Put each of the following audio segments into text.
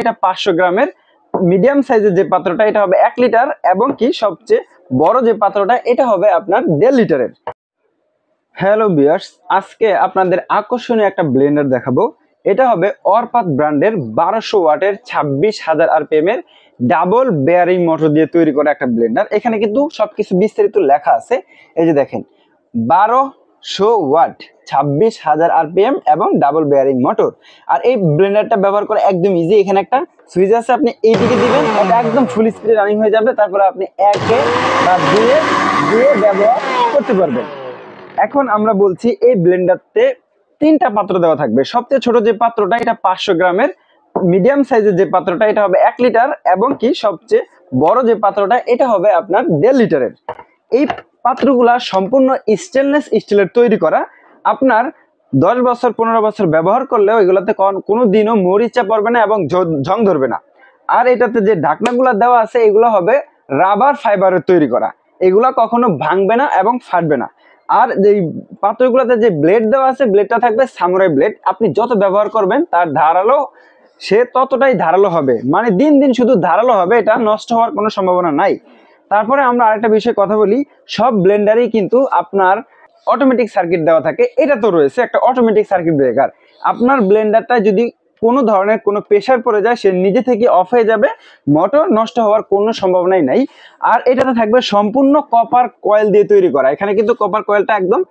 এটা 500 গ্রামের। মিডিয়াম সাইজের যে পাত্রটা এটা হবে 1 লিটার, এবং কি সবচেয়ে বড় যে পাত্রটা এটা হবে আপনার 1.5 লিটারের। হ্যালো ভিউয়ার্স, আজকে আপনাদের আকর্ষণীয় একটা ব্লেন্ডার দেখাবো। এটা হবে অরপাত ব্র্যান্ডের 1200 ওয়াটের 26,000 আরপিএম এর ডাবল বেয়ারিং মোটর দিয়ে তৈরি করা একটা ব্লেন্ডার। এখানে কিন্তু সবকিছু বিস্তারিত লেখা আছে। এই যে দেখেন, 1200 ওয়াট, 26,000 আরপিএম এবং ডাবল বেয়ারিং মোটর। আর এই ব্লেন্ডারটা ব্যবহার করা একদম ইজি। এখানে একটা সুইচ আছে, আপনি এইদিকে দিবেন, এটা একদম ফুল স্পিডে রানিং হয়ে যাবে। তারপরে আপনি একে বা দুয়ে দিয়ে ব্যবহার করতে পারবেন। এখন আমরা বলছি এই ব্লেন্ডারতে 3টা পাত্র দেওয়া থাকবে। সবচেয়ে ছোট যে পাত্রটা এটা 500 গ্রামের, মিডিয়াম সাইজের যে পাত্রটা এটা হবে 1 লিটার, এবং কি সবচেয়ে বড় যে পাত্রটা এটা হবে আপনার 1.5 লিটারের। এই পাত্রগুলা সম্পূর্ণ স্টেনলেস স্টিলের তৈরি করা। আপনার 10 বছর 15 বছর ব্যবহার করলেও এগুলাতে কোনো দিনও মরিচা পড়বে না এবং জং ধরবে না। আর এটাতে যে ঢাকনাগুলো দেওয়া আছে এগুলো হবে রাবার ফাইবারের তৈরি করা। এগুলা কখনো ভাঙবে না এবং ফাটবে না। আর এই পাত্রগুলোতে যে ব্লেড দেওয়া আছে, ব্লেডটা থাকবে সামুরাই ব্লেড। আপনি যত ব্যবহার করবেন তার ধারালো সে ততটাই ধারালো হবে, মানে দিন দিন শুধু ধারালো হবে, এটা নষ্ট হওয়ার কোনো সম্ভাবনা নাই। তারপরে আমরা আরেকটা বিষয়ে কথা বলি, সব ব্লেন্ডারই কিন্তু আপনার অটোমেটিক সার্কিট দেওয়া থাকে। এটা তো রয়েছে একটা অটোমেটিক সার্কিট ব্রেকার। আপনার ব্লেন্ডারটা যদি কোনো ধরনের কোনো প্রেসার পড়ে যায় সে নিজে থেকে অফ হয়ে যাবে, মোটর নষ্ট হওয়ার কোনো সম্ভাবনাই নাই। আর এটাতে থাকবে সম্পূর্ণ কপার কয়েল দিয়ে তৈরি করা। এখানে কিন্তু কপার কয়েলটা একদম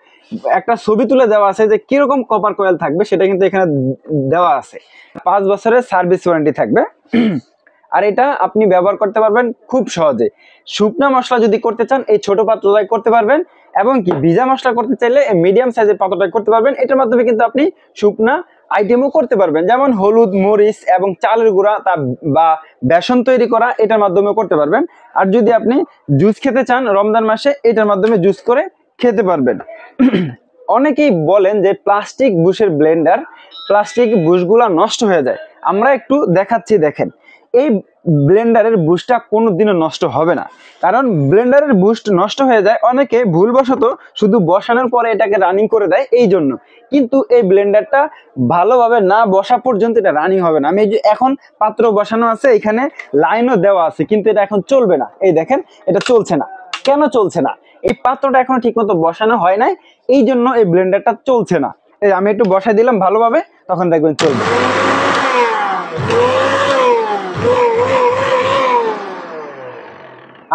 একটা ছবি তুলে দেওয়া আছে যে কিরকম কপার কয়েল থাকবে, সেটা কিন্তু এখানে দেওয়া আছে। 5 বছরের সার্ভিস ওয়ারেন্টি থাকবে। আর এটা আপনি ব্যবহার করতে পারবেন খুব সহজে। শুকনা মশলা যদি করতে চান এই ছোট পাত্রটায় করতে পারবেন, এবং কি ভিজা মশলা করতে চাইলে এই মিডিয়াম সাইজের পাত্রটায় করতে পারবেন। এটার মাধ্যমে কিন্তু আপনি শুকনা আইটেমও করতে পারবেন, যেমন হলুদ, মরিচ এবং চালের গুঁড়া বা বেসন তৈরি করা, এটার মাধ্যমেও করতে পারবেন। আর যদি আপনি জুস খেতে চান রমজান মাসে, এটার মাধ্যমে জুস করে খেতে পারবেন। অনেকেই বলেন যে প্লাস্টিক বুশের ব্লেন্ডার, প্লাস্টিক বুশগুলা নষ্ট হয়ে যায়। আমরা একটু দেখাচ্ছি, দেখেন এই ব্লেন্ডারের বুশটা কোনোদিনও নষ্ট হবে না, কারণ ব্লেন্ডারের বুস্ট নষ্ট হয়ে যায় অনেকে ভুলবশত শুধু বসানোর পরে এটাকে রানিং করে দেয় এই জন্য। কিন্তু এই ব্লেন্ডারটা ভালোভাবে না বসা পর্যন্ত এটা রানিং হবে না। আমি এই যে এখন পাত্র বসানো আছে, এখানে লাইনও দেওয়া আছে, কিন্তু এটা এখন চলবে না। এই দেখেন এটা চলছে না। কেন চলছে না? এই পাত্রটা এখনো ঠিক মতো বসানো হয় নাই, এই জন্য এই ব্লেন্ডারটা চলছে না। এই আমি একটু বসাই দিলাম ভালোভাবে, তখন দেখবেন চলবে।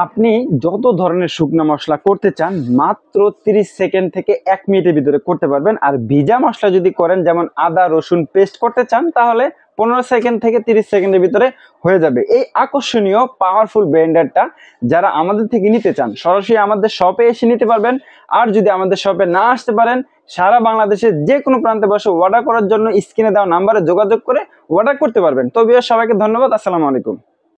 আপনি যত ধরনের শুকনো মশলা করতে চান মাত্র 30 সেকেন্ড থেকে 1 মিনিটের ভিতরে করতে পারবেন। আর ভিজা মশলা যদি করেন, যেমন আদা রসুন পেস্ট করতে চান, তাহলে 15 সেকেন্ড থেকে 30 সেকেন্ডের ভিতরে হয়ে যাবে। এই আকর্ষণীয় পাওয়ারফুল ব্লেন্ডারটা যারা আমাদের থেকে নিতে চান সরাসরি আমাদের শপে এসে নিতে পারবেন। আর যদি আমাদের শপে না আসতে পারেন, সারা বাংলাদেশের যে কোনো প্রান্তে বসে অর্ডার করার জন্য স্ক্রিনে দেওয়া নাম্বারে যোগাযোগ করে অর্ডার করতে পারবেন। তো ভিউয়ার্স, সবাইকে ধন্যবাদ। আসসালামু আলাইকুম।